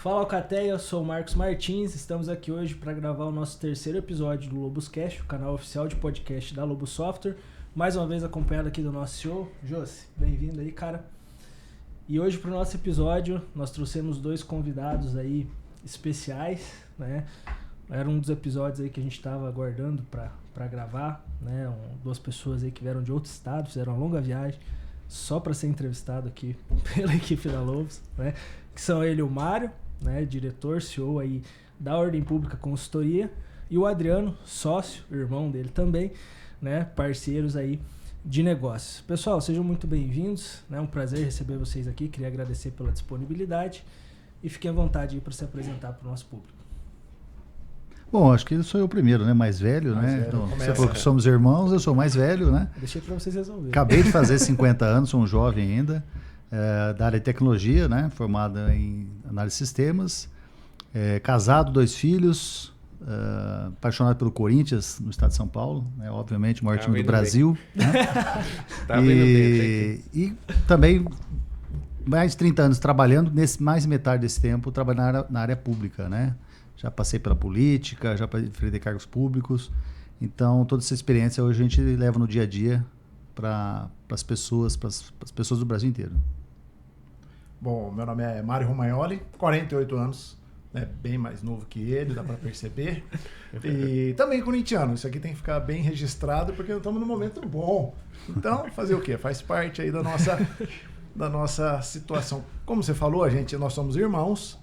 Fala Alcateia, eu sou o Marcos Martins, estamos aqui hoje para gravar o nosso terceiro episódio do Loboscast, o canal oficial de podcast da Lobo Software, mais uma vez acompanhado aqui do nosso CEO, Josi, bem-vindo aí, cara. E hoje para o nosso episódio nós trouxemos dois convidados aí especiais, né? Era um dos episódios aí que a gente estava aguardando para gravar, né? Duas pessoas aí que vieram de outro estado, fizeram uma longa viagem só para ser entrevistado aqui pela equipe da Lobos, né? Que são ele, o Mário, né? Diretor, CEO aí da Ordem Pública Consultoria, e o Adriano, sócio, irmão dele também, né? Parceiros aí de negócios. Pessoal, sejam muito bem-vindos, né? Um prazer receber vocês aqui, queria agradecer pela disponibilidade e fiquem à vontade aí para se apresentar para o nosso público. Bom, acho que eu sou eu primeiro, né? Mais velho, né? Então, você falou que somos irmãos, eu sou mais velho, né? Deixei para vocês resolverem. Acabei de fazer 50 anos, sou um jovem ainda, da área de tecnologia, né? Formado em análise de sistemas, casado, 2 filhos, apaixonado pelo Corinthians, no estado de São Paulo, né? Obviamente o maior time do Brasil. Né? Tá vendo bem, e também mais de 30 anos trabalhando, mais metade desse tempo trabalhando na área pública, né? Já passei pela política, já enfrentei cargos públicos. Então, toda essa experiência hoje a gente leva no dia a dia para as pessoas do Brasil inteiro. Bom, meu nome é Mário Romagnoli, 48 anos, né? Bem mais novo que ele, dá para perceber. E também corintiano, isso aqui tem que ficar bem registrado porque nós estamos num momento bom. Então, fazer o quê? Faz parte aí da nossa situação. Como você falou, nós somos irmãos.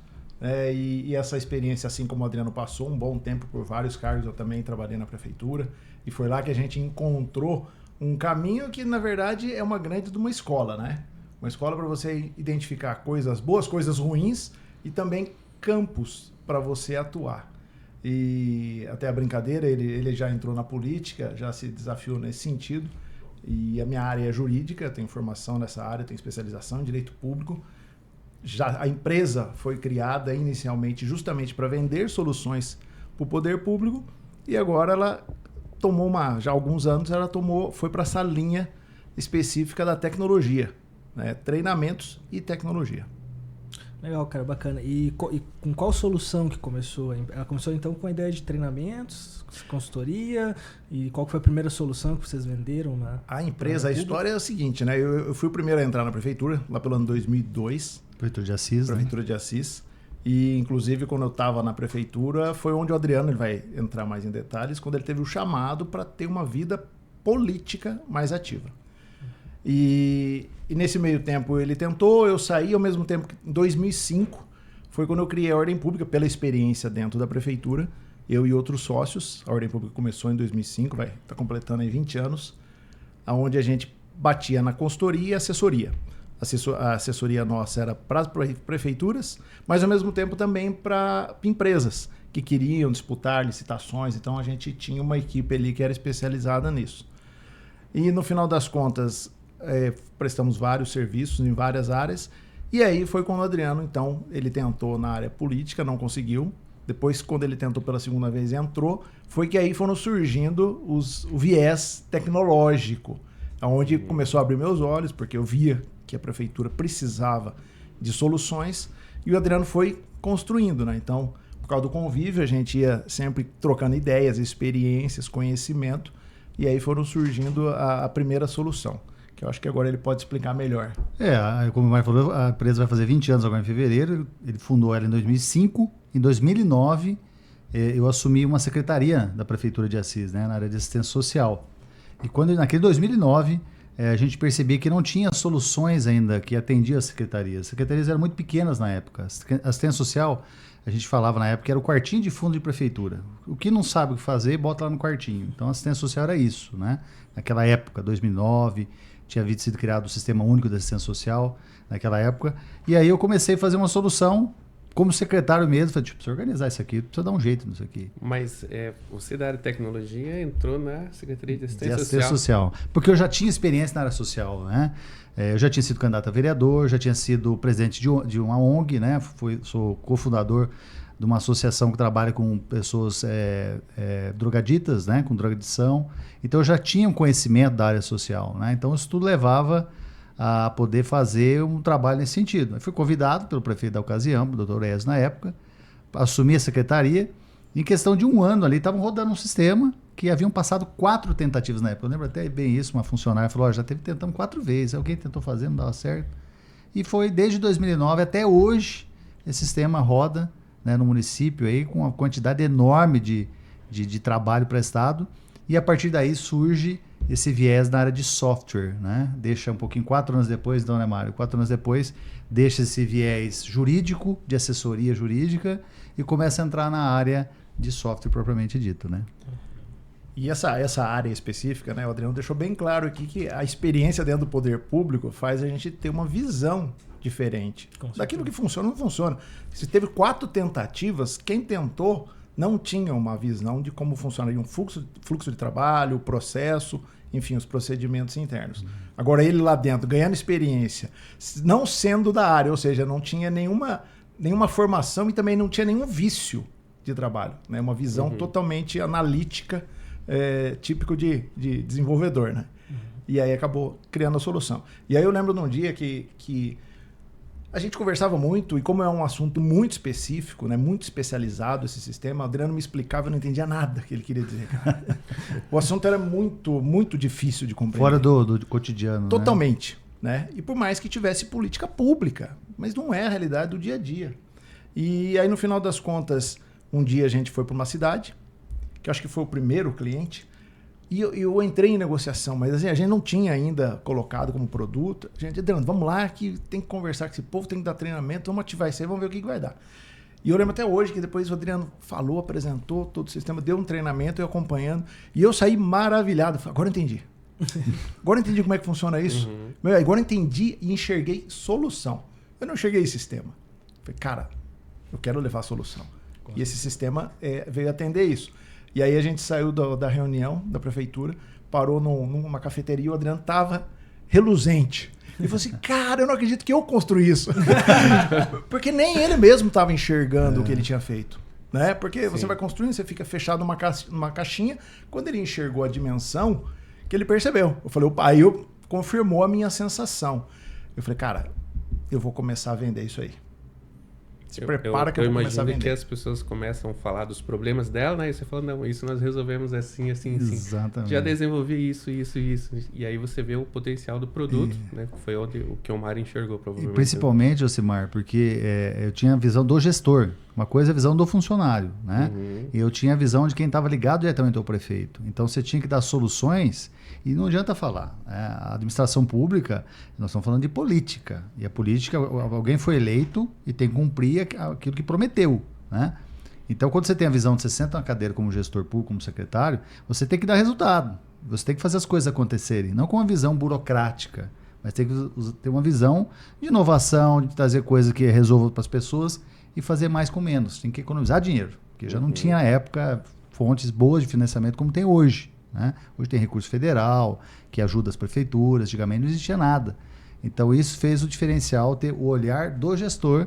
E essa experiência, assim como o Adriano passou um bom tempo por vários cargos, eu também trabalhei na prefeitura, e foi lá que a gente encontrou um caminho que, na verdade, é uma grande de uma escola, né? Uma escola para você identificar coisas boas, coisas ruins, e também campos para você atuar. E até a brincadeira, ele já entrou na política, já se desafiou nesse sentido, e a minha área é jurídica, eu tenho formação nessa área, tenho especialização em direito público. Já a empresa foi criada inicialmente justamente para vender soluções para o poder público, e agora ela tomou já há alguns anos, foi para essa linha específica da tecnologia, né? Treinamentos e tecnologia. Legal, cara, bacana. E com qual solução que começou? Ela começou então com a ideia de treinamentos, consultoria, e qual foi a primeira solução que vocês venderam? A empresa, a história é a seguinte, né? Eu fui o primeiro a entrar na prefeitura, lá pelo ano 2002. Prefeitura de Assis. Prefeitura de Assis. E, inclusive, quando eu estava na prefeitura, foi onde o Adriano, ele vai entrar mais em detalhes, quando ele teve o chamado para ter uma vida política mais ativa. E nesse meio tempo ele tentou, eu saí, ao mesmo tempo que em 2005 foi quando eu criei a Ordem Pública, pela experiência dentro da prefeitura, eu e outros sócios. A Ordem Pública começou em 2005, tá completando aí 20 anos, onde a gente batia na consultoria e assessoria. A assessoria nossa era para as prefeituras, mas ao mesmo tempo também para empresas que queriam disputar licitações. Então a gente tinha uma equipe ali que era especializada nisso. E no final das contas, prestamos vários serviços em várias áreas. E aí foi quando o Adriano, então, ele tentou na área política, não conseguiu. Depois, quando ele tentou pela segunda vez e entrou, foi que aí foram surgindo o viés tecnológico, onde começou a abrir meus olhos, porque eu via que a prefeitura precisava de soluções, e o Adriano foi construindo, né? Então, por causa do convívio, a gente ia sempre trocando ideias, experiências, conhecimento, e aí foram surgindo a primeira solução, que eu acho que agora ele pode explicar melhor. Como o Mário falou, a empresa vai fazer 20 anos agora em fevereiro, ele fundou ela em 2005, em 2009 eu assumi uma secretaria da Prefeitura de Assis, né, na área de assistência social. E quando naquele 2009 a gente percebia que não tinha soluções ainda que atendiam as secretarias. As secretarias eram muito pequenas na época. A assistência social, a gente falava na época, era o quartinho de fundo de prefeitura. O que não sabe o que fazer, bota lá no quartinho. Então a assistência social era isso, né? Naquela época, 2009, tinha sido criado o Sistema Único de Assistência Social naquela época. E aí eu comecei a fazer uma solução como secretário mesmo, falei, precisa organizar isso aqui, precisa dar um jeito nisso aqui. Mas você da área de tecnologia entrou na Secretaria de Assistência Social. Porque eu já tinha experiência na área social, né? Eu já tinha sido candidato a vereador, já tinha sido presidente de uma ONG, né? Sou cofundador de uma associação que trabalha com pessoas drogaditas, né? Com drogadição. Então eu já tinha um conhecimento da área social, né? Então isso tudo levava a poder fazer um trabalho nesse sentido. Eu fui convidado pelo prefeito da ocasião, o doutor Ezio na época, para assumir a secretaria. Em questão de 1 ano ali, estavam rodando um sistema que haviam passado 4 tentativas na época. Eu lembro até bem isso, uma funcionária falou, já tentamos 4 vezes, alguém tentou fazer, não dava certo. E foi desde 2009 até hoje, esse sistema roda, né, no município aí, com uma quantidade enorme de trabalho prestado. E a partir daí surge esse viés na área de software, né? Deixa um pouquinho, 4 anos depois, não, né, Mário? 4 anos depois, deixa esse viés jurídico, de assessoria jurídica, e começa a entrar na área de software propriamente dito, né? E essa área específica, né, o Adriano deixou bem claro aqui que a experiência dentro do poder público faz a gente ter uma visão diferente daquilo que funciona ou não funciona. Se teve 4 tentativas, quem tentou não tinha uma visão de como funcionaria um fluxo de trabalho, o processo, enfim, os procedimentos internos. Agora, ele lá dentro, ganhando experiência, não sendo da área, ou seja, não tinha nenhuma formação e também não tinha nenhum vício de trabalho, né? Uma visão totalmente analítica, típico de desenvolvedor, né? E aí acabou criando a solução. E aí eu lembro de um dia que a gente conversava muito, e como é um assunto muito específico, né, muito especializado esse sistema, o Adriano me explicava e eu não entendia nada que ele queria dizer. O assunto era muito, muito difícil de compreender. Fora do cotidiano. Totalmente. Né? E por mais que tivesse política pública, mas não é a realidade do dia a dia. E aí, no final das contas, um dia a gente foi para uma cidade, que eu acho que foi o primeiro cliente, e eu entrei em negociação, mas assim, a gente não tinha ainda colocado como produto. A gente, Adriano, vamos lá que tem que conversar com esse povo, tem que dar treinamento, vamos ativar isso aí, vamos ver o que vai dar. E eu lembro até hoje que depois o Adriano falou, apresentou todo o sistema, deu um treinamento, eu acompanhando, e eu saí maravilhado. Falei, agora eu entendi. Agora eu entendi como é que funciona isso. Agora eu entendi e enxerguei solução. Eu não enxerguei sistema. Falei, cara, eu quero levar a solução. E esse sistema veio atender isso. E aí a gente saiu da reunião da prefeitura, parou numa cafeteria, o Adriano estava reluzente. Ele falou assim, cara, eu não acredito que eu construí isso. Porque nem ele mesmo estava enxergando o que ele tinha feito. Né? Porque você vai construindo, você fica fechado numa caixinha. Quando ele enxergou a dimensão, que ele percebeu. Eu falei, aí eu confirmou a minha sensação. Eu falei, cara, eu vou começar a vender isso aí. Se prepara que eu vou começar a vender. Eu imagino que as pessoas começam a falar dos problemas dela, né? E você fala, não, isso nós resolvemos assim, assim, assim. Exatamente. Já desenvolvi isso. E aí você vê o potencial do produto, né? Foi o que o Mário enxergou, provavelmente. E principalmente, Josimar, porque eu tinha a visão do gestor. Uma coisa é a visão do funcionário, né? E eu tinha a visão de quem estava ligado diretamente ao prefeito. Então você tinha que dar soluções e não adianta falar. A administração pública, nós estamos falando de política. E a política, alguém foi eleito e tem que cumprir aquilo que prometeu, né? Então quando você tem a visão de você senta na cadeira como gestor público, como secretário, você tem que dar resultado. Você tem que fazer as coisas acontecerem. Não com uma visão burocrática, mas tem que ter uma visão de inovação, de trazer coisas que resolvam para as pessoas e fazer mais com menos. Tem que economizar dinheiro, porque já não tinha, na época, fontes boas de financiamento como tem hoje, né? Hoje tem recurso federal, que ajuda as prefeituras, antigamente não existia nada. Então isso fez o diferencial ter o olhar do gestor,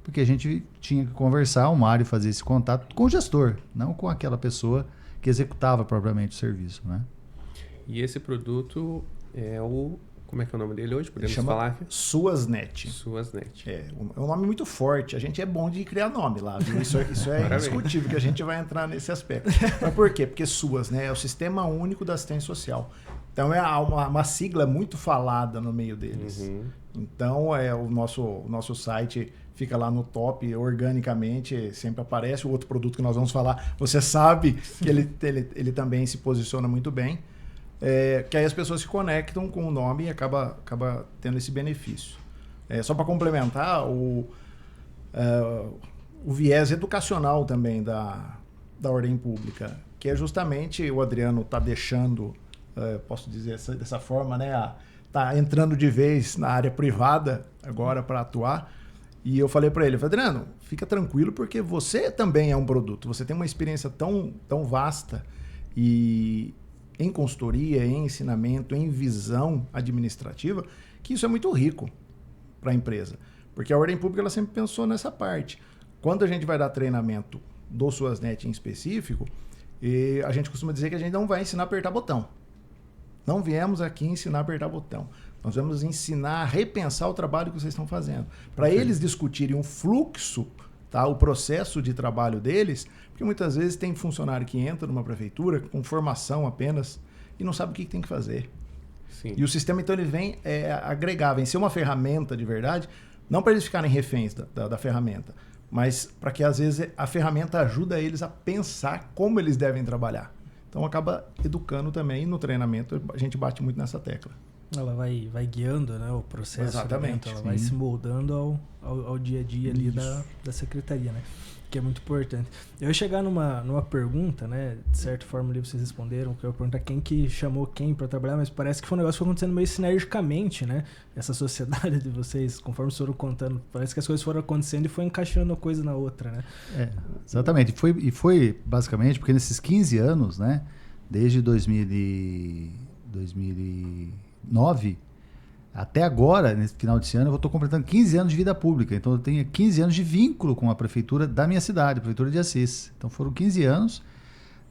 porque a gente tinha que conversar, o Mário fazer esse contato com o gestor, não com aquela pessoa que executava propriamente o serviço, né? E esse produto é o... Como é que é o nome dele hoje? Podemos Chama falar? SuasNet. SuasNet. É um nome muito forte. A gente é bom de criar nome lá, viu? Isso é indiscutível, que a gente vai entrar nesse aspecto. Mas por quê? Porque SUAS, né, é o Sistema Único da Assistência Social. Então é uma sigla muito falada no meio deles. Então o nosso site fica lá no top organicamente, sempre aparece. O outro produto que nós vamos falar, você sabe que ele também se posiciona muito bem. Que aí as pessoas se conectam com o nome e acaba tendo esse benefício. Só para complementar, o viés educacional também da ordem pública, que é justamente o Adriano está deixando, posso dizer dessa forma, né, está entrando de vez na área privada agora para atuar. E eu falei para ele, Adriano, fica tranquilo porque você também é um produto, você tem uma experiência tão vasta e em consultoria, em ensinamento, em visão administrativa, que isso é muito rico para a empresa. Porque a ordem pública ela sempre pensou nessa parte. Quando a gente vai dar treinamento do SuasNet em específico, a gente costuma dizer que a gente não vai ensinar a apertar botão. Não viemos aqui ensinar a apertar botão. Nós vamos ensinar a repensar o trabalho que vocês estão fazendo. Para eles discutirem o fluxo, tá? O processo de trabalho deles, porque muitas vezes tem funcionário que entra numa prefeitura com formação apenas e não sabe o que tem que fazer. Sim. E o sistema, então, ele vem agregar, vem ser uma ferramenta de verdade, não para eles ficarem reféns da ferramenta, mas para que, às vezes, a ferramenta ajuda eles a pensar como eles devem trabalhar. Então, acaba educando também, e no treinamento a gente bate muito nessa tecla. Ela vai guiando, né, o processo. Exatamente. Ela vai se moldando ao dia a dia ali da secretaria, né? Que é muito importante. Eu ia chegar numa pergunta, né? De certa forma ali vocês responderam, que eu ia perguntar quem que chamou quem para trabalhar, mas parece que foi um negócio que foi acontecendo meio sinergicamente, né? Essa sociedade de vocês, conforme vocês foram contando, parece que as coisas foram acontecendo e foi encaixando uma coisa na outra, né? Exatamente. Foi basicamente porque nesses 15 anos, né? Desde 2009 até agora, nesse final de ano, eu estou completando 15 anos de vida pública. Então, eu tenho 15 anos de vínculo com a prefeitura da minha cidade, a prefeitura de Assis. Então, foram 15 anos.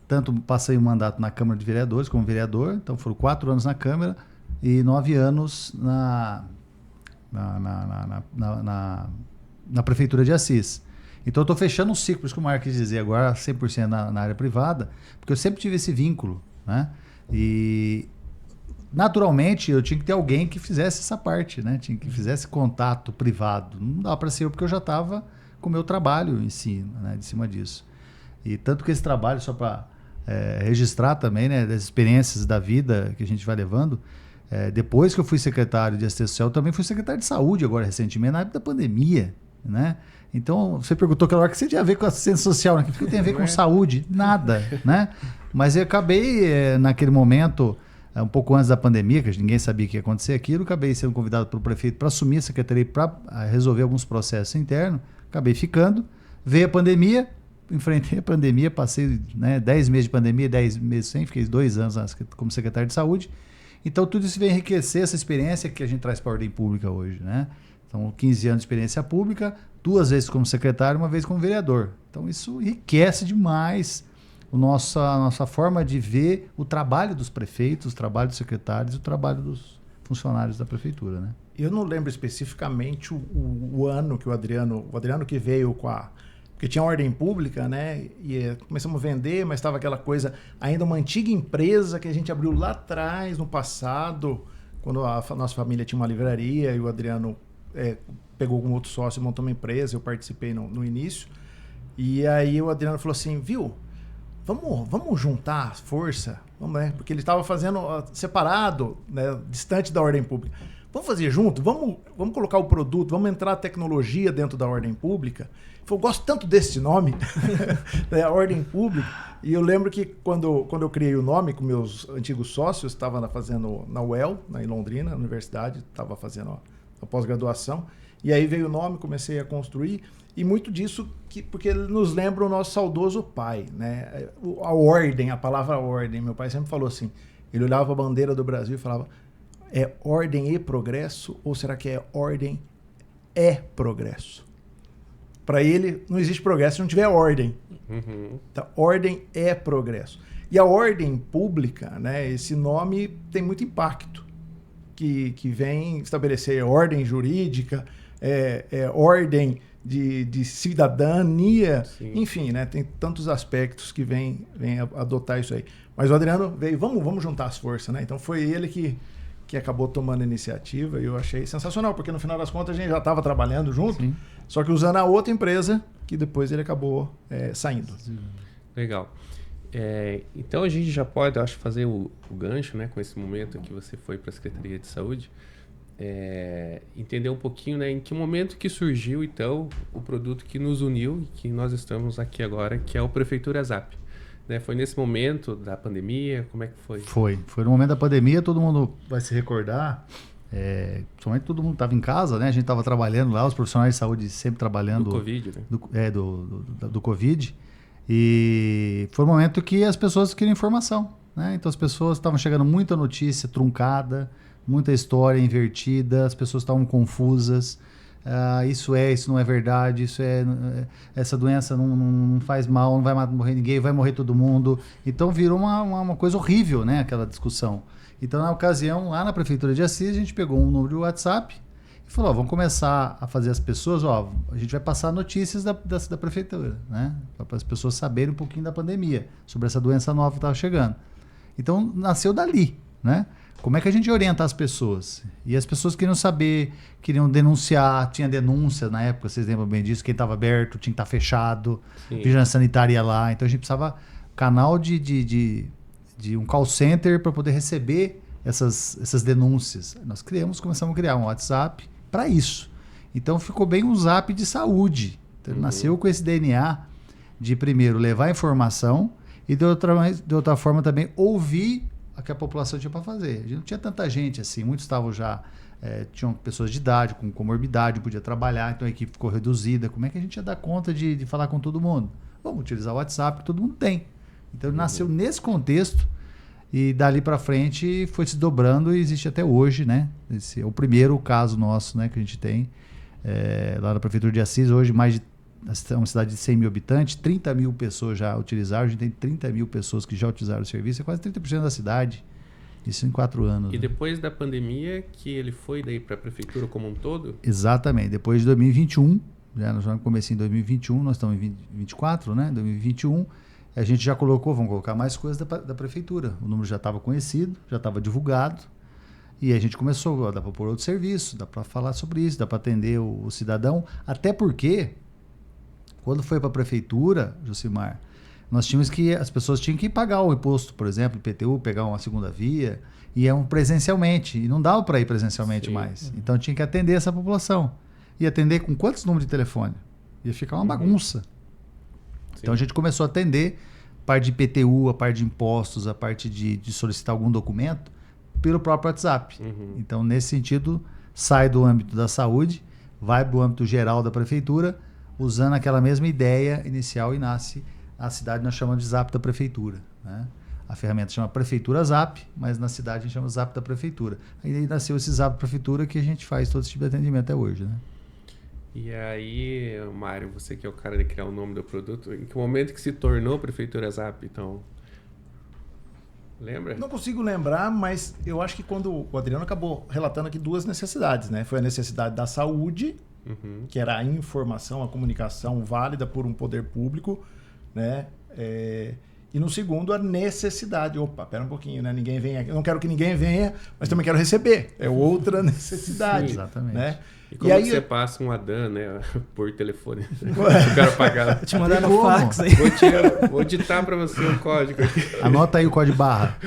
Tanto passei um mandato na Câmara de Vereadores como vereador. Então, foram 4 anos na Câmara e 9 anos na prefeitura de Assis. Então, eu estou fechando um ciclo, por isso que o Marco quis dizer agora 100% na área privada, porque eu sempre tive esse vínculo, né? E naturalmente, eu tinha que ter alguém que fizesse essa parte, né? Tinha que fizesse contato privado. Não dá para ser eu, porque eu já estava com o meu trabalho em si, né? De cima disso. E tanto que esse trabalho, só para registrar também, né? Das experiências da vida que a gente vai levando. Depois que eu fui secretário de assistência social, eu também fui secretário de saúde agora recentemente, na época da pandemia, né? Então, você perguntou aquela hora que você tinha a ver com assistência social, né? O que tem a ver com saúde? Nada, né? Mas eu acabei, naquele momento, um pouco antes da pandemia, que ninguém sabia que ia acontecer aquilo, acabei sendo convidado pelo prefeito para assumir a secretaria para resolver alguns processos internos, acabei ficando, veio a pandemia, enfrentei a pandemia, passei 10 meses de pandemia, 10 meses sem, fiquei 2 anos como secretário de saúde. Então tudo isso vem enriquecer essa experiência que a gente traz para a ordem pública hoje, né? Então 15 anos de experiência pública, 2 vezes como secretário, 1 vez como vereador. Então isso enriquece demais a nossa forma de ver o trabalho dos prefeitos, o trabalho dos secretários e o trabalho dos funcionários da prefeitura, né? Eu não lembro especificamente o ano que o Adriano que veio porque tinha ordem pública, né? E começamos a vender, mas estava aquela coisa, ainda uma antiga empresa que a gente abriu lá atrás, no passado, quando a nossa família tinha uma livraria e o Adriano pegou com outro sócio e montou uma empresa, eu participei no início. E aí o Adriano falou assim, viu, vamos juntar força, né? Porque ele estava fazendo separado, né? Distante da ordem pública. Vamos fazer junto? Vamos colocar o produto, vamos entrar a tecnologia dentro da ordem pública. Eu gosto tanto desse nome, a ordem pública. E eu lembro que quando eu criei o nome com meus antigos sócios, estava fazendo na UEL, em Londrina, na universidade, estava fazendo a pós-graduação. E aí veio o nome, comecei a construir. E muito disso, porque ele nos lembra o nosso saudoso pai, né? A ordem, a palavra ordem. Meu pai sempre falou assim, ele olhava a bandeira do Brasil e falava, é ordem e progresso ou será que é ordem é progresso? Para ele, não existe progresso se não tiver ordem. Uhum. Então, ordem é progresso. E a ordem pública, né, esse nome tem muito impacto, que vem estabelecer ordem jurídica, ordem de cidadania, sim. Enfim, né, tem tantos aspectos que vem adotar isso aí. Mas o Adriano veio, vamos juntar as forças, né? Então foi ele que acabou tomando a iniciativa e eu achei sensacional, porque no final das contas a gente já estava trabalhando junto, sim. Só que usando a outra empresa, que depois ele acabou saindo. Legal. Então a gente já pode, acho, fazer o gancho, né, com esse momento que você foi para a Secretaria de Saúde, entender um pouquinho, né, em que momento que surgiu, então, o produto que nos uniu e que nós estamos aqui agora, que é o Prefeitura Zap. Né? Foi nesse momento da pandemia? Como é que foi? Foi no momento da pandemia, todo mundo vai se recordar. Somente todo mundo estava em casa, né? A gente estava trabalhando lá, os profissionais de saúde sempre trabalhando. Do Covid, né? Do Covid. E foi um momento que as pessoas queriam informação, né? Então as pessoas estavam chegando muita notícia truncada, muita história invertida, as pessoas estavam confusas. isso não é verdade, essa doença não faz mal, não vai morrer ninguém, vai morrer todo mundo. Então virou uma coisa horrível, né, aquela discussão. Então, na ocasião, lá na Prefeitura de Assis, a gente pegou um número de WhatsApp e falou, vamos começar a fazer as pessoas, a gente vai passar notícias da Prefeitura, né, para as pessoas saberem um pouquinho da pandemia, sobre essa doença nova que estava chegando. Então, nasceu dali, né? Como é que a gente orienta as pessoas? E as pessoas queriam saber, queriam denunciar, tinha denúncia na época, vocês lembram bem disso, quem estava aberto tinha que estar fechado, vigilância sanitária ia lá, então a gente precisava canal de um call center para poder receber essas denúncias. Nós começamos a criar um WhatsApp para isso. Então ficou bem um zap de saúde. Então, ele nasceu com esse DNA de primeiro levar informação e de outra forma também ouvir o que a população tinha para fazer. A gente não tinha tanta gente assim, muitos estavam já, tinham pessoas de idade, com comorbidade, podia trabalhar, então a equipe ficou reduzida. Como é que a gente ia dar conta de falar com todo mundo? Vamos utilizar o WhatsApp, que todo mundo tem. Então ele nasceu nesse contexto e dali para frente foi se dobrando e existe até hoje, né? Esse é o primeiro caso nosso, né, que a gente tem lá na Prefeitura de Assis, hoje é uma cidade de 100 mil habitantes, 30 mil pessoas já utilizaram, a gente tem 30 mil pessoas que já utilizaram o serviço, é quase 30% da cidade, isso em 4 anos. E depois da pandemia, que ele foi daí para a Prefeitura como um todo? Exatamente, depois de 2021, nós vamos começar em 2021, nós estamos em 2024, né? 2021, a gente já vamos colocar mais coisas da Prefeitura, o número já estava conhecido, já estava divulgado, e a gente começou, dá para pôr outro serviço, dá para falar sobre isso, dá para atender o cidadão, até porque quando foi para a Prefeitura, Josimar, as pessoas tinham que pagar o imposto, por exemplo, IPTU, pegar uma segunda via, e iam presencialmente, e não dava para ir presencialmente mais. Então tinha que atender essa população. E atender com quantos números de telefone? Ia ficar uma bagunça. Então a gente começou a atender a parte de IPTU, a parte de impostos, a parte de solicitar algum documento pelo próprio WhatsApp. Então, nesse sentido, sai do âmbito da saúde, vai para o âmbito geral da Prefeitura, usando aquela mesma ideia inicial e nasce a cidade, nós chamamos de Zap da Prefeitura, né? A ferramenta chama Prefeitura Zap, mas na cidade a gente chama Zap da Prefeitura. Aí nasceu esse Zap da Prefeitura que a gente faz todo esse tipo de atendimento até hoje, né? E aí, Mário, você que é o cara de criar o nome do produto, em que momento que se tornou Prefeitura Zap, então? Lembra? Não consigo lembrar, mas eu acho que quando o Adriano acabou relatando aqui 2 necessidades, né? Foi a necessidade da saúde, que era a informação, a comunicação válida por um poder público, né? E no segundo, a necessidade. Opa, pera um pouquinho, né? Ninguém vem aqui. Eu não quero que ninguém venha, mas também quero receber. É outra necessidade. Sim, exatamente. Né? E como aí, que você passa um ADAN, né? Por telefone. Eu quero pagar. Vou te mandar no fax aí. Vou ditar para você o código aqui. Anota aí o código barra.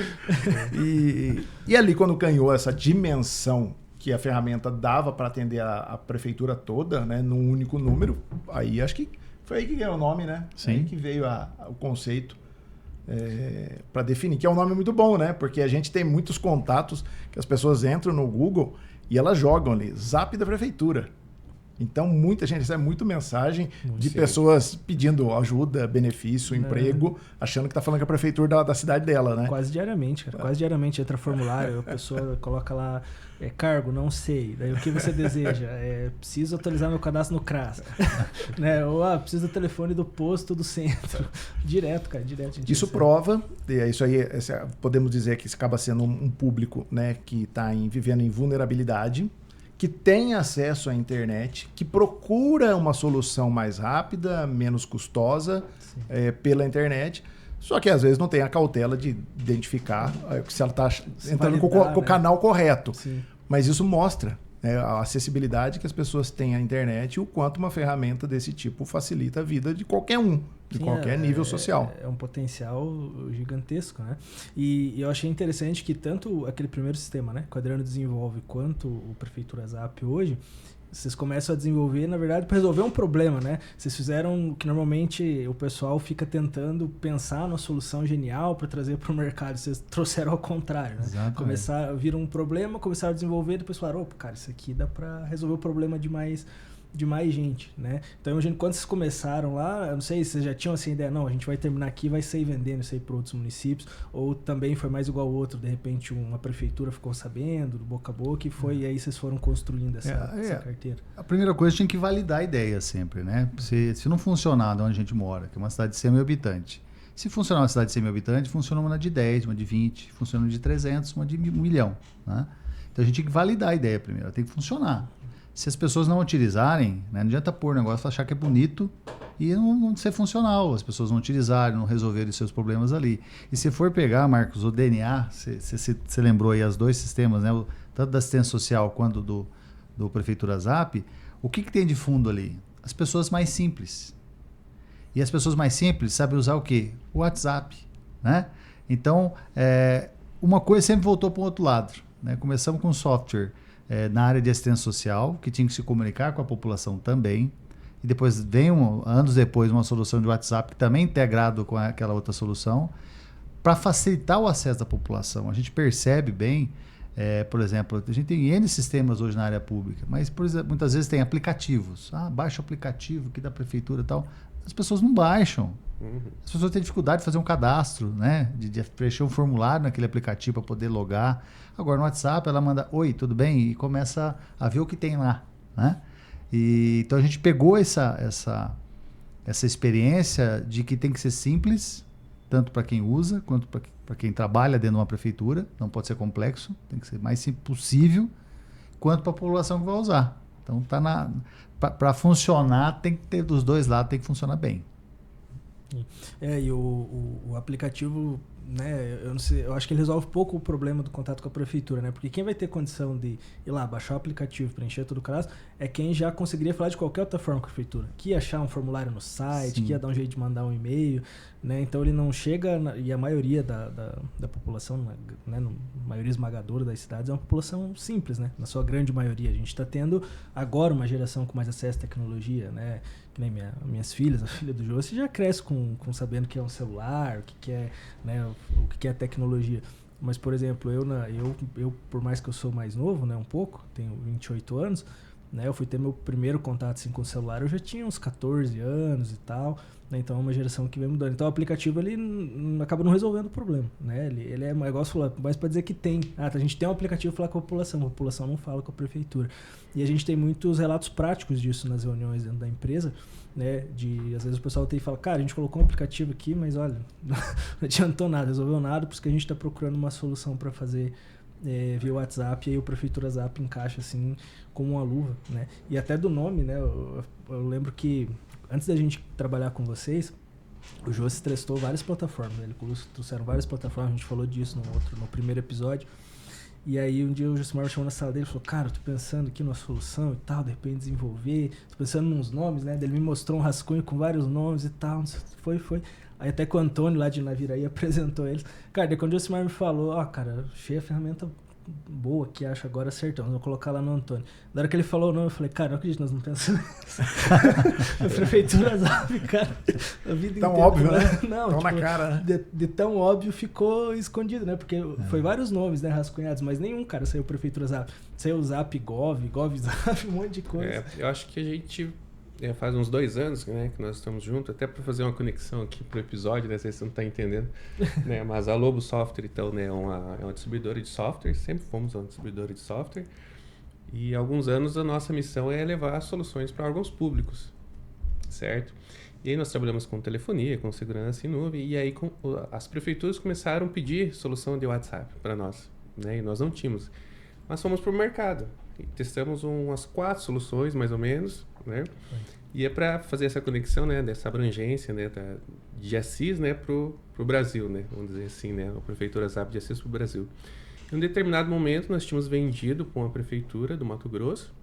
E ali, quando ganhou essa dimensão que a ferramenta dava para atender a prefeitura toda, né? Num único número, aí acho que foi aí que ganhou o nome, né? Sim. Aí que veio o conceito para definir, que é um nome muito bom, né? Porque a gente tem muitos contatos que as pessoas entram no Google e elas jogam ali, Zap da Prefeitura. Então, muita gente recebe muita mensagem de pessoas pedindo ajuda, benefício, emprego, achando que está falando com a prefeitura da cidade dela, né? Quase diariamente, cara. Quase diariamente entra formulário, a pessoa coloca lá, cargo, não sei. Daí o que você deseja? Preciso atualizar meu cadastro no CRAS. Né? Ou preciso do telefone do posto do centro. Direto, cara, direto. A gente Isso prova, isso aí podemos dizer que isso acaba sendo um público, né, que está vivendo em vulnerabilidade, que tem acesso à internet, que procura uma solução mais rápida, menos custosa pela internet, só que às vezes não tem a cautela de identificar se ela está entrando com o canal correto. Sim. Mas isso mostra a acessibilidade que as pessoas têm à internet e o quanto uma ferramenta desse tipo facilita a vida de qualquer um, de qualquer nível social. É um potencial gigantesco, né? E eu achei interessante que tanto aquele primeiro sistema, né, que o Adriano desenvolve, quanto o Prefeitura Zap hoje, vocês começam a desenvolver, na verdade, para resolver um problema, né? Vocês fizeram o que normalmente o pessoal fica tentando pensar numa solução genial para trazer para o mercado. Vocês trouxeram ao contrário, né? Viram um problema, começaram a desenvolver, depois falaram, opa, cara, isso aqui dá para resolver o problema de mais de mais gente, né? Então, eu imagino quando vocês começaram lá, eu não sei se vocês já tinham essa ideia, não, a gente vai terminar aqui e vai sair vendendo isso aí para outros municípios, ou também foi mais igual ao outro, de repente uma prefeitura ficou sabendo, do boca a boca, e aí vocês foram construindo essa carteira. A primeira coisa, tinha que validar a ideia sempre, né? Se não funcionar de onde a gente mora, que é uma cidade de 100 mil habitantes, se funcionar uma cidade de 100 mil habitantes, funciona uma de 10, uma de 20, funciona uma de 300, uma de 1 milhão, né? Então a gente tem que validar a ideia primeiro, ela tem que funcionar. Se as pessoas não utilizarem, né, não adianta pôr o negócio, achar que é bonito e não ser funcional. As pessoas não utilizarem, não resolverem os seus problemas ali. E se for pegar, Marcos, o DNA, você lembrou aí os dois sistemas, né, tanto da assistência social quanto do Prefeitura Zap, o que tem de fundo ali? As pessoas mais simples. E as pessoas mais simples sabem usar o quê? O WhatsApp, né? Então, uma coisa sempre voltou para o outro lado, né? Começamos com software na área de assistência social, que tinha que se comunicar com a população também. E depois veio, anos depois, uma solução de WhatsApp também integrado com aquela outra solução, para facilitar o acesso da população. A gente percebe bem, por exemplo, a gente tem N sistemas hoje na área pública, mas, por exemplo, muitas vezes tem aplicativos. Baixa o aplicativo aqui da prefeitura e tal. As pessoas não baixam. As pessoas têm dificuldade de fazer um cadastro, né? De preencher um formulário naquele aplicativo para poder logar. Agora, no WhatsApp, ela manda, oi, tudo bem? E começa a ver o que tem lá, né? Então, a gente pegou essa experiência de que tem que ser simples, tanto para quem usa, quanto para quem trabalha dentro de uma prefeitura. Não pode ser complexo, tem que ser mais simples possível, quanto para a população que vai usar. Então, para funcionar, tem que ter dos dois lados, tem que funcionar bem. E o aplicativo, né, eu não sei, eu acho que ele resolve pouco o problema do contato com a prefeitura, né? Porque quem vai ter condição de ir lá, baixar o aplicativo, preencher todo o cadastro, é quem já conseguiria falar de qualquer outra forma com a prefeitura. Que ia achar um formulário no site, Sim. que ia dar um jeito de mandar um e-mail, né? Então ele não chega, e a maioria da população, né, a maioria esmagadora das cidades é uma população simples, né? Na sua grande maioria. A gente está tendo agora uma geração com mais acesso à tecnologia, né? Que nem minhas filhas, a filha do Jô, você já cresce com sabendo o que é um celular, o que é, né, o que é tecnologia. Mas, por exemplo, eu por mais que eu sou mais novo, né, um pouco, tenho 28 anos, né, eu fui ter meu primeiro contato assim, com o celular, eu já tinha uns 14 anos e tal, né, então é uma geração que vem mudando. Então o aplicativo ele acaba não resolvendo o problema, né, ele é igual você falou, mas para dizer que tem, a gente tem um aplicativo para falar com a população não fala com a prefeitura. E a gente tem muitos relatos práticos disso nas reuniões dentro da empresa, né, às vezes o pessoal tem e fala, cara, a gente colocou um aplicativo aqui, mas olha, não adiantou nada, resolveu nada, porque a gente está procurando uma solução para fazer via WhatsApp, e aí o Prefeitura Zap encaixa assim como uma luva, né? E até do nome, né? Eu lembro que antes da gente trabalhar com vocês, o José testou várias plataformas, né? Eles trouxeram várias plataformas, a gente falou disso no primeiro episódio. E aí um dia o Josimar me chamou na sala dele e falou, cara, eu tô pensando aqui numa solução e tal, de repente desenvolver, tô pensando nos nomes, né? Ele me mostrou um rascunho com vários nomes e tal, foi. Aí até que o Antônio lá de Naviraí apresentou eles. Cara, daí quando o Josimar me falou, cara, achei a ferramenta boa aqui, acho agora acertamos, vou colocar lá no Antônio. Da hora que ele falou o nome, eu falei, cara, não acredito, nós não pensamos nisso. A Prefeitura Zap, cara, a vida tão inteira. Óbvio, né? Não, tão tipo, na cara, né? De tão óbvio ficou escondido, né? Porque foi vários nomes, né, rascunhados, mas nenhum, cara, saiu Prefeitura Zap. Saiu Zap Gov Zap, um monte de coisa. Eu acho que a gente faz uns 2 anos, né, que nós estamos juntos, até para fazer uma conexão aqui pro episódio, né, vocês não estão entendendo, né, mas a Lobo Software, então, né, é uma distribuidora de software, sempre fomos uma distribuidora de software, e há alguns anos a nossa missão é levar soluções para órgãos públicos, certo? E aí nós trabalhamos com telefonia, com segurança em nuvem, e aí as prefeituras começaram a pedir solução de WhatsApp para nós, né, e nós não tínhamos. Nós fomos para o mercado, e testamos umas 4 soluções, mais ou menos, né? E é para fazer essa conexão, né, dessa abrangência, né, de Assis, né, pro Brasil, né, vamos dizer assim, né, a Prefeitura Zap de Assis pro Brasil. Em um determinado momento, nós tínhamos vendido para uma prefeitura do Mato Grosso,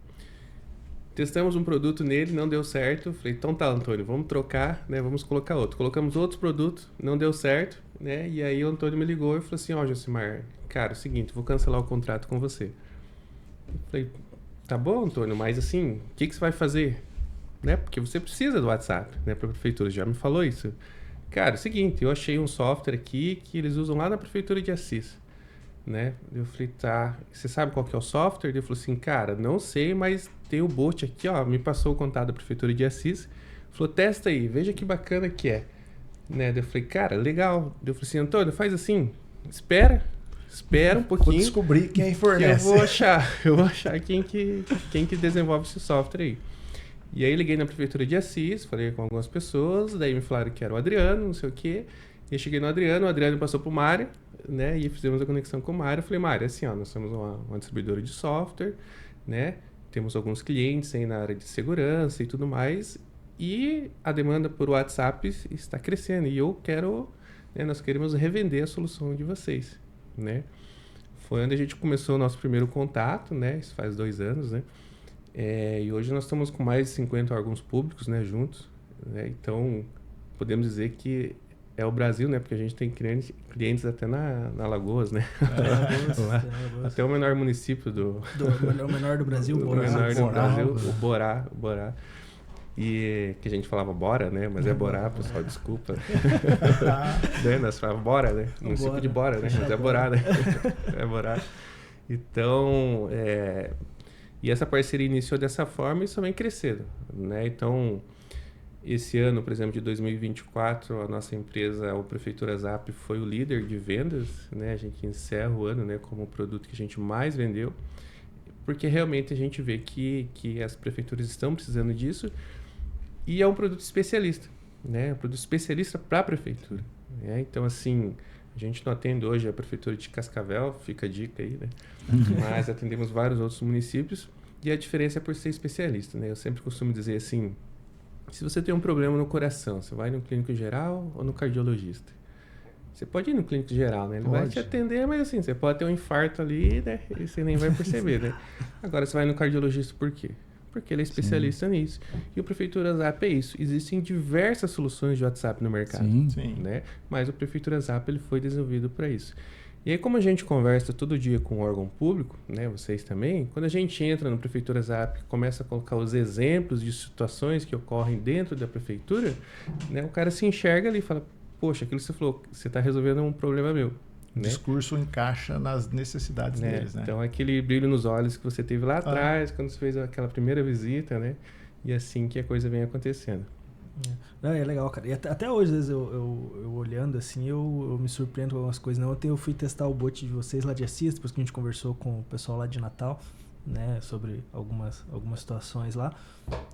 testamos um produto nele, não deu certo, falei, então tá, Antônio, vamos trocar, né, vamos colocar outro. Colocamos outros produtos, não deu certo, né, e aí o Antônio me ligou e falou assim, Josimar, cara, é o seguinte, vou cancelar o contrato com você. Eu falei, tá bom, Antônio, mas assim, o que você vai fazer? Né? Porque você precisa do WhatsApp, né? Para a prefeitura, já me falou isso. Cara, é o seguinte, eu achei um software aqui que eles usam lá na prefeitura de Assis. né? Eu falei, tá, você sabe qual que é o software? Ele falou assim, cara, não sei, mas tem o bot aqui, ó, me passou o contato da Prefeitura de Assis, falou, testa aí, veja que bacana que é, né? Eu falei, cara, legal. Eu falei assim, Antônio, faz assim, espera um pouquinho. Vou descobrir quem que fornece. eu vou achar quem que desenvolve esse software aí. E aí liguei na Prefeitura de Assis, falei com algumas pessoas, daí me falaram que era o Adriano, não sei o quê. E eu cheguei no Adriano, o Adriano passou pro Mário, né? E fizemos a conexão com o Mário. Eu falei, Mário, assim, ó, nós somos uma distribuidora de software, né? Temos alguns clientes aí na área de segurança e tudo mais. E a demanda por WhatsApp está crescendo. E eu quero, né, nós queremos revender a solução de vocês, né? Foi onde a gente começou o nosso primeiro contato, né? Isso faz 2 anos, né? E hoje nós estamos com mais de 50 órgãos públicos, né, juntos, né? Então, podemos dizer que é o Brasil, né? Porque a gente tem clientes até na Alagoas, né? Alagoas. Até o menor município o menor do Brasil, o Borá. menor do Borá. Brasil, o Borá. E que a gente falava Bora, né? Mas é Borá, pessoal, desculpa. Né? Nós falávamos Bora, né? Município de Bora, né? Mas é Borá, né? É Borá. Então, e essa parceria iniciou dessa forma e só vem crescendo, né? Então, esse ano, por exemplo, de 2024, a nossa empresa, a Prefeitura Zap, foi o líder de vendas, né? A gente encerra o ano, né, como o produto que a gente mais vendeu, porque realmente a gente vê que as prefeituras estão precisando disso e é um produto especialista, né? Um produto especialista para a prefeitura, né? Então, assim, a gente não atende hoje a Prefeitura de Cascavel, fica a dica aí, né? Mas atendemos vários outros municípios e a diferença é por ser especialista, né? Eu sempre costumo dizer assim, se você tem um problema no coração, você vai no clínico geral ou no cardiologista? Você pode ir no clínico geral, né? Ele vai te atender, mas assim, você pode ter um infarto ali, né? E você nem vai perceber, né? Agora, você vai no cardiologista por quê? Porque ele é especialista nisso. E o Prefeitura Zap é isso. Existem diversas soluções de WhatsApp no mercado, né? Mas o Prefeitura Zap ele foi desenvolvido para isso. E aí, como a gente conversa todo dia com o órgão público, né, vocês também, quando a gente entra no Prefeitura Zap, começa a colocar os exemplos de situações que ocorrem dentro da prefeitura, né, o cara se enxerga ali e fala, poxa, aquilo que você falou, você está resolvendo um problema meu. O né? discurso encaixa nas necessidades deles, né? Então, aquele brilho nos olhos que você teve lá atrás, quando você fez aquela primeira visita, né? E assim que a coisa vem acontecendo. Não, é legal, cara. E até hoje, às vezes, eu olhando assim, eu me surpreendo com algumas coisas. Ontem eu fui testar o bot de vocês lá de Assis, depois que a gente conversou com o pessoal lá de Natal, né, sobre algumas situações lá.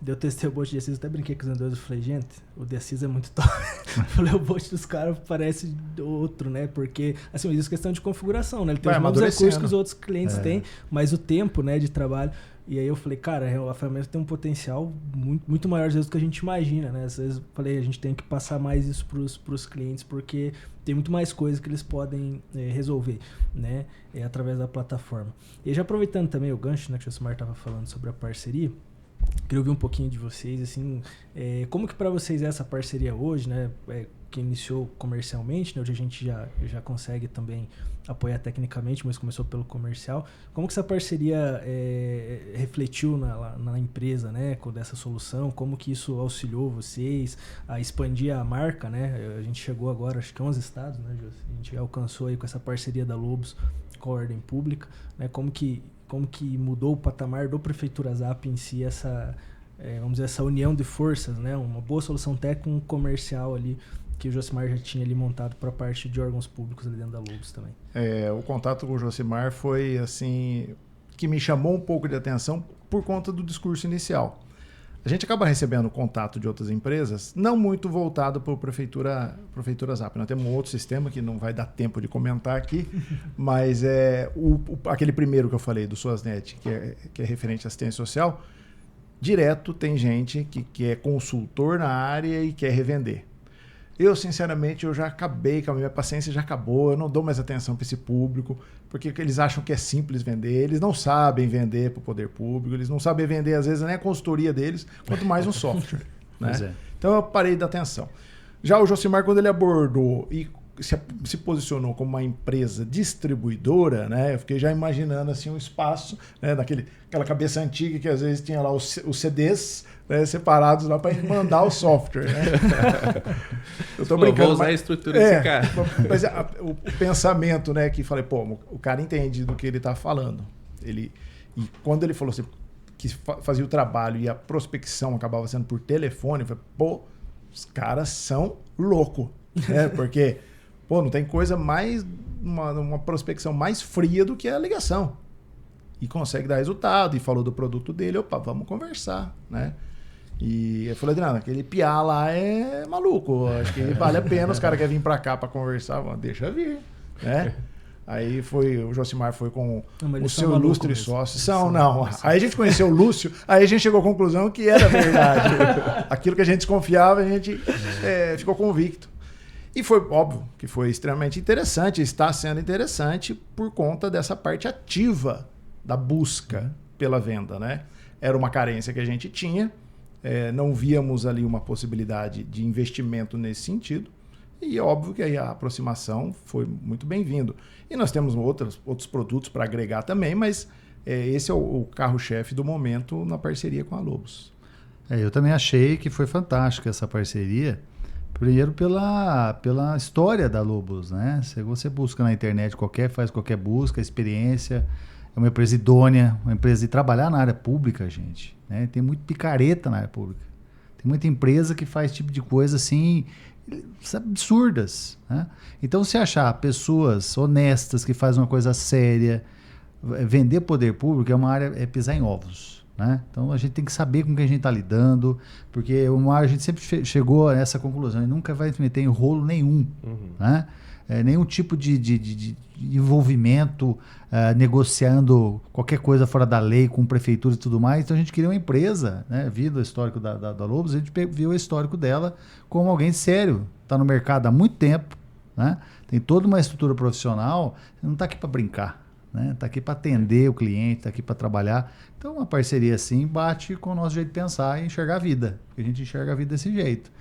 Eu testei o bot de Assis, até brinquei com os vendedores, eu falei, gente, o de Assis é muito top. Falei, o bot dos caras parece outro, né, porque, assim, existe questão de configuração, né, ele tem os mesmos recursos que os outros clientes têm, mas o tempo, né, de trabalho. E aí eu falei, cara, a ferramenta tem um potencial muito maior às vezes do que a gente imagina, né? Às vezes eu falei, a gente tem que passar mais isso pros clientes, porque tem muito mais coisas que eles podem resolver, né? Através da plataforma. E já aproveitando também o gancho, né, que o Josimar estava falando sobre a parceria, queria ouvir um pouquinho de vocês, assim, como que para vocês é essa parceria hoje, né? Que iniciou comercialmente, né? Hoje a gente já consegue também apoiar tecnicamente, mas começou pelo comercial. Como que essa parceria refletiu na empresa, né? Com dessa solução? Como que isso auxiliou vocês a expandir a marca, né? A gente chegou agora, acho que 11 estados, né, José? A gente alcançou aí com essa parceria da Lobos com a Ordem Pública, né? Como que mudou o patamar do Prefeitura Zap em si, vamos dizer, essa união de forças, né? Uma boa solução técnica, um comercial ali, que o Josimar já tinha ali montado para a parte de órgãos públicos ali dentro da Lobos também. O contato com o Josimar foi, assim, que me chamou um pouco de atenção por conta do discurso inicial. A gente acaba recebendo contato de outras empresas, não muito voltado para a Prefeitura Zap. Nós temos um outro sistema que não vai dar tempo de comentar aqui, mas aquele primeiro que eu falei, do SUASNet, que é referente à assistência social, direto tem gente que é consultor na área e quer revender. Eu, sinceramente, eu já acabei, a minha paciência já acabou, eu não dou mais atenção para esse público, porque eles acham que é simples vender, eles não sabem vender para o poder público, eles não sabem vender, às vezes, nem a consultoria deles, quanto mais um software. Né? Então, eu parei de dar atenção. Já o Josimar, quando ele abordou e se posicionou como uma empresa distribuidora, né? Eu fiquei já imaginando assim um espaço, né? Aquela cabeça antiga que às vezes tinha lá os CDs, né? Separados lá para mandar o software, né? Eu tô brincando. Vou usar a estrutura desse cara. Mas o pensamento, né? Que falei, pô, o cara entende do que ele está falando. E quando ele falou assim, que fazia o trabalho e a prospecção acabava sendo por telefone, eu falei, pô, os caras são loucos, né? Porque, pô, não tem coisa mais, uma prospecção mais fria do que a ligação. E consegue dar resultado, e falou do produto dele, opa, vamos conversar, né? E eu falei, Adriano, aquele piá lá é maluco, acho que vale a pena, os caras querem vir pra cá pra conversar, deixa vir, né? Aí o Josimar foi com o seu ilustre sócio. Não. Aí a gente conheceu o Lúcio, aí a gente chegou à conclusão que era verdade. Aquilo que a gente desconfiava, a gente ficou convicto. E foi óbvio que foi extremamente interessante, está sendo interessante por conta dessa parte ativa da busca pela venda, né? Era uma carência que a gente tinha, não víamos ali uma possibilidade de investimento nesse sentido. E óbvio que aí a aproximação foi muito bem-vindo. E nós temos outros produtos para agregar também, mas esse é o carro-chefe do momento na parceria com a Lobos. Eu também achei que foi fantástica essa parceria. Primeiro pela história da Lobos, né? Se você busca na internet faz qualquer busca, experiência, é uma empresa idônea, uma empresa de trabalhar na área pública, gente, né? Tem muito picareta na área pública. Tem muita empresa que faz tipo de coisa assim, absurdas, né? Então, se achar pessoas honestas que fazem uma coisa séria, vender poder público é uma área, é pisar em ovos, né? Então, a gente tem que saber com quem a gente está lidando, porque a gente sempre chegou a essa conclusão, e nunca vai meter em rolo nenhum, né? Nenhum tipo de envolvimento negociando qualquer coisa fora da lei com prefeitura e tudo mais. Então a gente queria uma empresa, né? Vindo o histórico da Lobos, a gente viu o histórico dela como alguém sério, está no mercado há muito tempo, né? Tem toda uma estrutura profissional, não está aqui para brincar, né? Está aqui para atender o cliente, está aqui para trabalhar. Então uma parceria assim bate com o nosso jeito de pensar e enxergar a vida, porque a gente enxerga a vida desse jeito,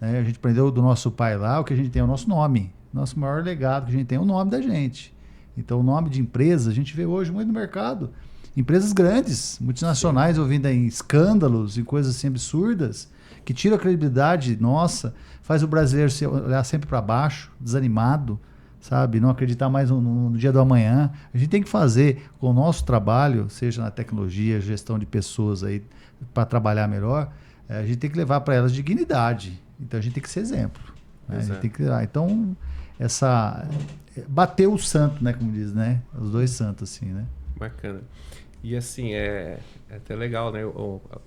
né? A gente aprendeu do nosso pai lá, o que a gente tem é o nosso nome. Nosso maior legado que a gente tem é o nome da gente. Então, o nome de empresas, a gente vê hoje muito no mercado. Empresas grandes, multinacionais, ouvindo em escândalos, em coisas assim absurdas, que tiram a credibilidade nossa, faz o brasileiro olhar sempre para baixo, desanimado, sabe? Não acreditar mais no dia do amanhã. A gente tem que fazer com o nosso trabalho, seja na tecnologia, gestão de pessoas aí, para trabalhar melhor, a gente tem que levar para elas dignidade. Então, a gente tem que ser exemplo. Né? A gente tem que, então, bateu o santo, né, como diz, né? Os dois santos, assim, né? Bacana. E assim, é até legal, né?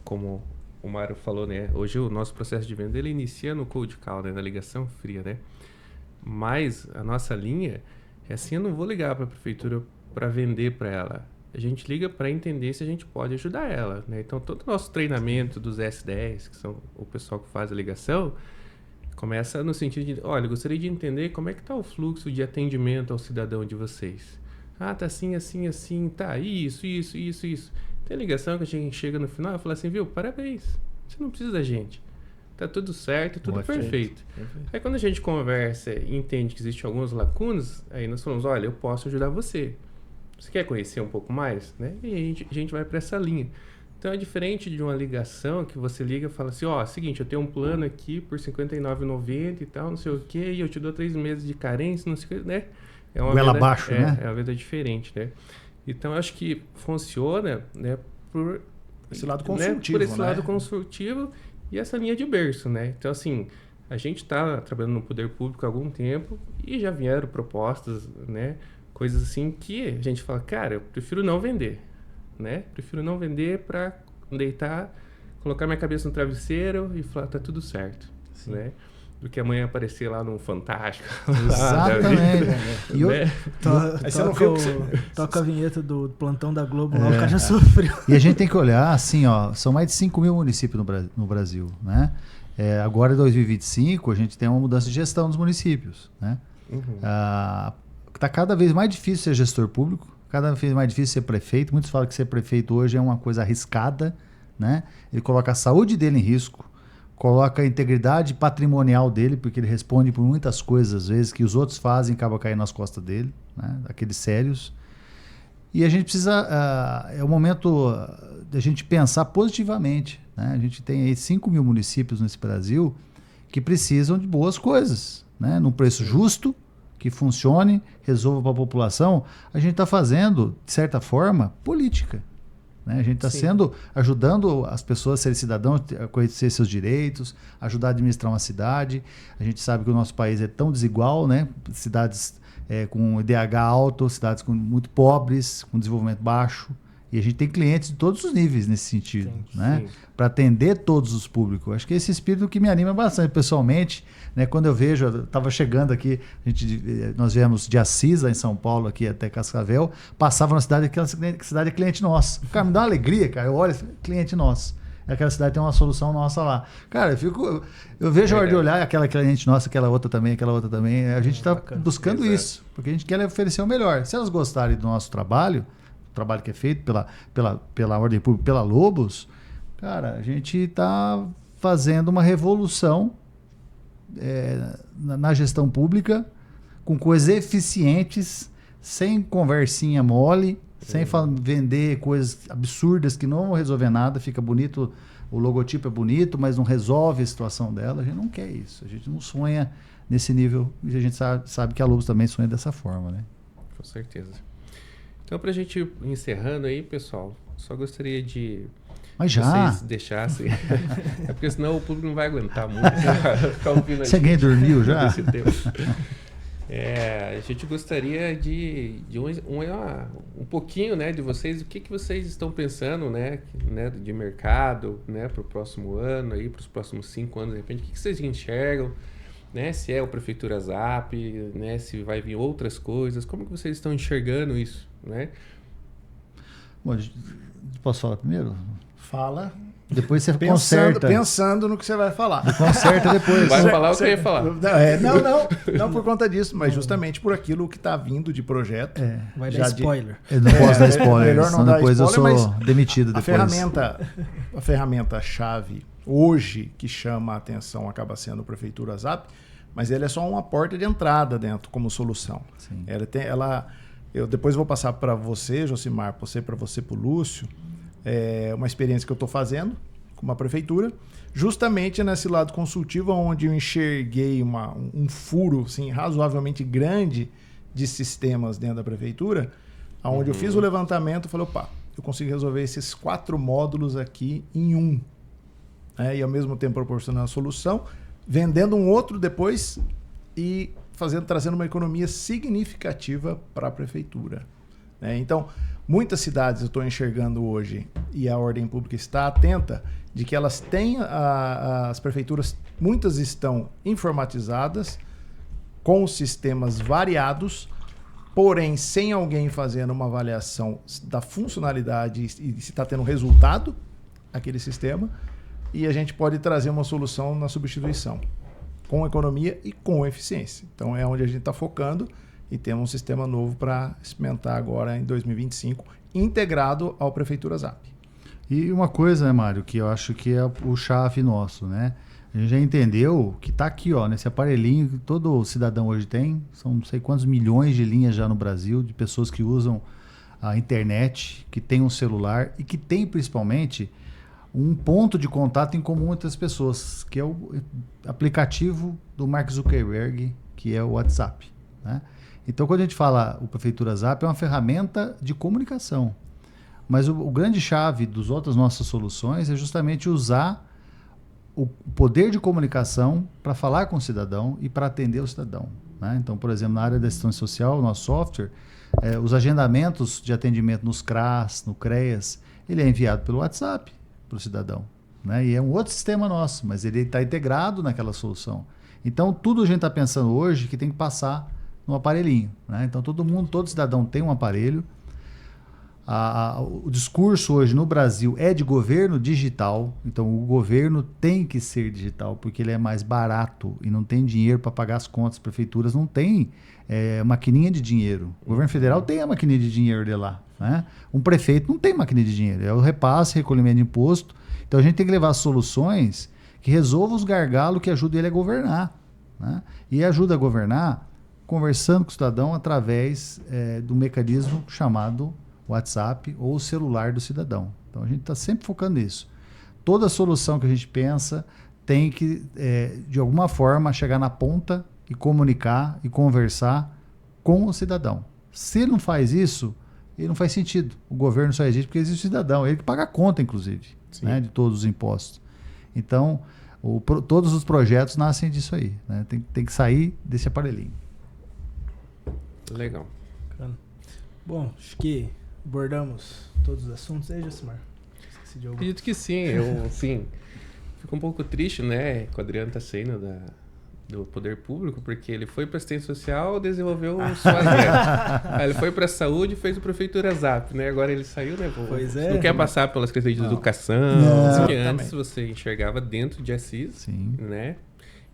Como o Mário falou, né? Hoje o nosso processo de venda, ele inicia no cold call, né? Na ligação fria, né? Mas a nossa linha é assim, eu não vou ligar para a prefeitura para vender para ela. A gente liga para entender se a gente pode ajudar ela, né? Então, todo o nosso treinamento dos S10, que são o pessoal que faz a ligação, começa no sentido de, olha, eu gostaria de entender como é que está o fluxo de atendimento ao cidadão de vocês. Ah, tá assim, assim, assim, tá, isso. Tem ligação que a gente chega no final e fala assim, viu, parabéns, você não precisa da gente. Tá tudo certo, tudo perfeito. Aí quando a gente conversa e entende que existem algumas lacunas, aí nós falamos, olha, eu posso ajudar você. Você quer conhecer um pouco mais? Né? E a gente vai para essa linha. Então é diferente de uma ligação que você liga e fala assim, ó, seguinte, eu tenho um plano aqui por R$ 59,90 e tal, não sei o quê, e eu te dou 3 meses de carência, não sei o quê, né? É uma venda abaixo, né? É uma venda diferente, né? Então eu acho que funciona, né, por esse lado consultivo, por esse lado consultivo e essa linha de berço, né? Então assim, a gente está trabalhando no poder público há algum tempo e já vieram propostas, né? Coisas assim que a gente fala, cara, eu prefiro não vender. Né? Prefiro não vender para deitar, colocar minha cabeça no travesseiro e falar, tá tudo certo, né? Do que amanhã aparecer lá no Fantástico. Exatamente. E né? Toca a vinheta do plantão da Globo, lá o cara já sofreu. E a gente tem que olhar, assim, ó, são mais de 5 mil municípios no Brasil, né? Agora, em 2025, a gente tem uma mudança de gestão dos municípios, né? Tá cada vez mais difícil ser gestor público, cada vez mais difícil ser prefeito. Muitos falam que ser prefeito hoje é uma coisa arriscada, né? Ele coloca a saúde dele em risco, coloca a integridade patrimonial dele, porque ele responde por muitas coisas, às vezes, que os outros fazem, acaba caindo nas costas dele, né? Aqueles sérios. E a gente precisa, é o momento da gente pensar positivamente, né? A gente tem aí 5 mil municípios nesse Brasil que precisam de boas coisas, né? Num preço justo, que funcione, resolva para a população. A gente está fazendo, de certa forma, política. A gente está ajudando as pessoas a serem cidadãos, a conhecer seus direitos, ajudar a administrar uma cidade. A gente sabe que o nosso país é tão desigual, né? Cidades com IDH alto, cidades muito pobres, com desenvolvimento baixo. E a gente tem clientes de todos os níveis nesse sentido, né? Para atender todos os públicos. Acho que é esse espírito que me anima bastante pessoalmente, né? Quando eu vejo, eu estava chegando aqui, nós viemos de Assis, lá em São Paulo, aqui até Cascavel, passava na cidade, aquela cidade é cliente nosso. Cara, me dá uma alegria, cara. Eu olho, cliente nosso. Aquela cidade tem uma solução nossa lá. Cara, eu vejo a hora de olhar aquela cliente nossa, aquela outra também. A gente está buscando isso, porque a gente quer oferecer o melhor. Se elas gostarem do nosso trabalho que é feito pela Ordem Pública, pela Lobos, cara, a gente está fazendo uma revolução na gestão pública, com coisas eficientes, sem conversinha mole, sem vender coisas absurdas que não vão resolver nada, fica bonito, o logotipo é bonito, mas não resolve a situação dela. A gente não quer isso, a gente não sonha nesse nível, e a gente sabe que a Lobos também sonha dessa forma, né? Com certeza. Então, para a gente ir encerrando aí, pessoal, só gostaria de vocês deixassem. É porque senão o público não vai aguentar muito. Ficar ouvindo se alguém dormiu já? A gente gostaria de um pouquinho, né, de vocês, o que vocês estão pensando, né, de mercado, né, para o próximo ano, para os próximos 5 anos, de repente, o que vocês enxergam? Né, se é o Prefeitura Zap, né, se vai vir outras coisas, como que vocês estão enxergando isso, né? Bom, posso falar primeiro? Fala. Depois você conserta. Pensando no que você vai falar. Conserta depois. Vai falar o que eu ia falar. Não por conta disso, mas justamente por aquilo que está vindo de projeto. Vai dar spoiler. Eu não posso dar spoiler, melhor não dar depois spoiler, eu sou demitido depois. A ferramenta-chave hoje que chama a atenção acaba sendo a Prefeitura Zap, mas ele é só uma porta de entrada dentro como solução. Sim. Eu depois vou passar para você, Josimar, para você, para o Lúcio, uma experiência que eu estou fazendo com uma prefeitura, justamente nesse lado consultivo, onde eu enxerguei um furo assim, razoavelmente grande de sistemas dentro da prefeitura, onde eu fiz o levantamento e falei, opa, eu consigo resolver esses 4 módulos aqui em um. E ao mesmo tempo proporcionando a solução, vendendo um outro depois e trazendo uma economia significativa para a prefeitura. Então, muitas cidades eu estou enxergando hoje, e a Ordem Pública está atenta, de que elas têm, as prefeituras, muitas estão informatizadas, com sistemas variados, porém sem alguém fazendo uma avaliação da funcionalidade e se está tendo resultado aquele sistema, e a gente pode trazer uma solução na substituição, com economia e com eficiência. Então é onde a gente está focando e temos um sistema novo para experimentar agora em 2025, integrado ao Prefeitura Zap. E uma coisa, né, Mário, que eu acho que é o chave nosso, né? A gente já entendeu que está aqui, ó, nesse aparelhinho que todo cidadão hoje tem, são não sei quantos milhões de linhas já no Brasil, de pessoas que usam a internet, que tem um celular e que tem principalmente um ponto de contato em comum entre as pessoas, que é o aplicativo do Mark Zuckerberg, que é o WhatsApp, né? Então, quando a gente fala o Prefeitura Zap, é uma ferramenta de comunicação. Mas o grande chave das outras nossas soluções é justamente usar o poder de comunicação para falar com o cidadão e para atender o cidadão, né? Então, por exemplo, na área da assistência social, o nosso software, os agendamentos de atendimento nos CRAS, no CREAS, ele é enviado pelo WhatsApp para o cidadão, né? E é um outro sistema nosso, mas ele está integrado naquela solução. Então, tudo a gente está pensando hoje que tem que passar no aparelhinho, né? Então, todo cidadão tem um aparelho. O discurso hoje no Brasil é de governo digital, então o governo tem que ser digital, porque ele é mais barato e não tem dinheiro para pagar as contas. As prefeituras não têm maquininha de dinheiro. O governo federal tem a maquininha de dinheiro de lá, né? Um prefeito não tem maquininha de dinheiro, é o repasse, recolhimento de imposto. Então a gente tem que levar soluções que resolva os gargalos que ajudem ele a governar, né? E ajuda a governar conversando com o cidadão através do mecanismo chamado WhatsApp ou celular do cidadão. Então a gente está sempre focando nisso. Toda solução que a gente pensa tem que, de alguma forma, chegar na ponta e comunicar e conversar com o cidadão. Se ele não faz isso, ele não faz sentido. O governo só existe porque existe o cidadão, ele que paga a conta, inclusive, né, de todos os impostos. Então, todos os projetos nascem disso aí, né? Tem que sair desse aparelhinho. Legal. Bom, acho que abordamos todos os assuntos aí, Josimar. Esqueci de algum. Acredito que sim. Fico um pouco triste, né, que o Adriano tá saindo do poder público, porque ele foi para assistência social, desenvolveu o SUASEP. Aí ele foi para saúde e fez o Prefeitura Zap, né? Agora ele saiu, né? Pois é. Não quer passar pelas questões de educação, que antes você enxergava dentro de Assis, Sim. né?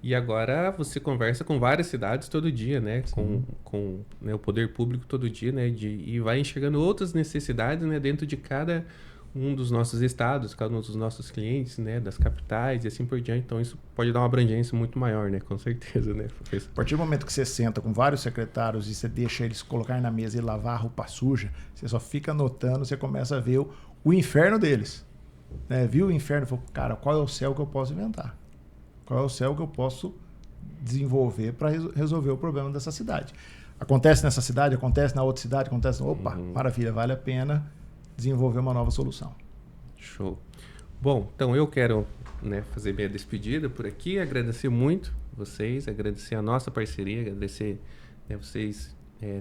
E agora você conversa com várias cidades todo dia, né? Com né, o poder público todo dia, né? E vai enxergando outras necessidades, né? Dentro de cada um dos nossos estados, cada um dos nossos clientes, né? Das capitais e assim por diante. Então isso pode dar uma abrangência muito maior, né? Com certeza, né? A partir do momento que você senta com vários secretários e você deixa eles colocarem na mesa e lavar a roupa suja, você só fica anotando, você começa a ver o inferno deles. Né? Viu o inferno e falou, cara, qual é o céu que eu posso inventar? Qual é o céu que eu posso desenvolver para resolver o problema dessa cidade? Acontece nessa cidade, acontece na outra cidade, acontece... Opa, maravilha, vale a pena desenvolver uma nova solução. Show. Bom, então eu quero, né, fazer minha despedida por aqui, agradecer muito vocês, agradecer a nossa parceria, agradecer, né, vocês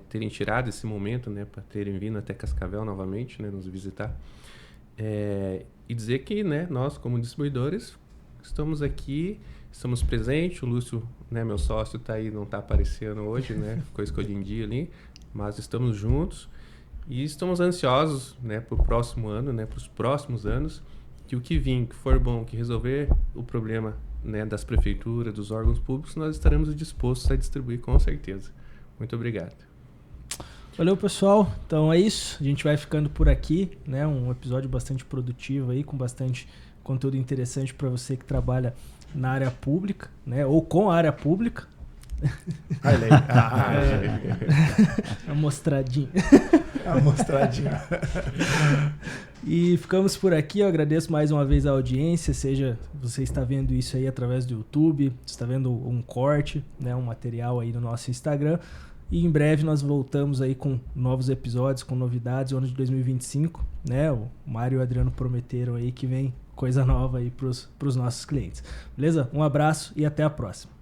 terem tirado esse momento, né, para terem vindo até Cascavel novamente, né, nos visitar. E dizer que, né, nós, como distribuidores, estamos aqui, estamos presentes. O Lúcio, né, meu sócio, está aí, não está aparecendo hoje, né, ficou escolhido em dia ali, mas estamos juntos e estamos ansiosos, né, para o próximo ano, né, para os próximos anos, que o que vir, que for bom, que resolver o problema, né, das prefeituras, dos órgãos públicos, nós estaremos dispostos a distribuir com certeza. Muito obrigado. Valeu, pessoal. Então é isso. A gente vai ficando por aqui, né? Um episódio bastante produtivo aí, com bastante conteúdo interessante para você que trabalha na área pública, né? Ou com a área pública. Uma mostradinha. Uma mostradinha. E ficamos por aqui. Eu agradeço mais uma vez a audiência, seja você está vendo isso aí através do YouTube, está vendo um corte, né? Um material aí no nosso Instagram. E em breve nós voltamos aí com novos episódios, com novidades, o ano de 2025, né? O Mário e o Adriano prometeram aí que vem coisa nova aí pros nossos clientes. Beleza? Um abraço e até a próxima.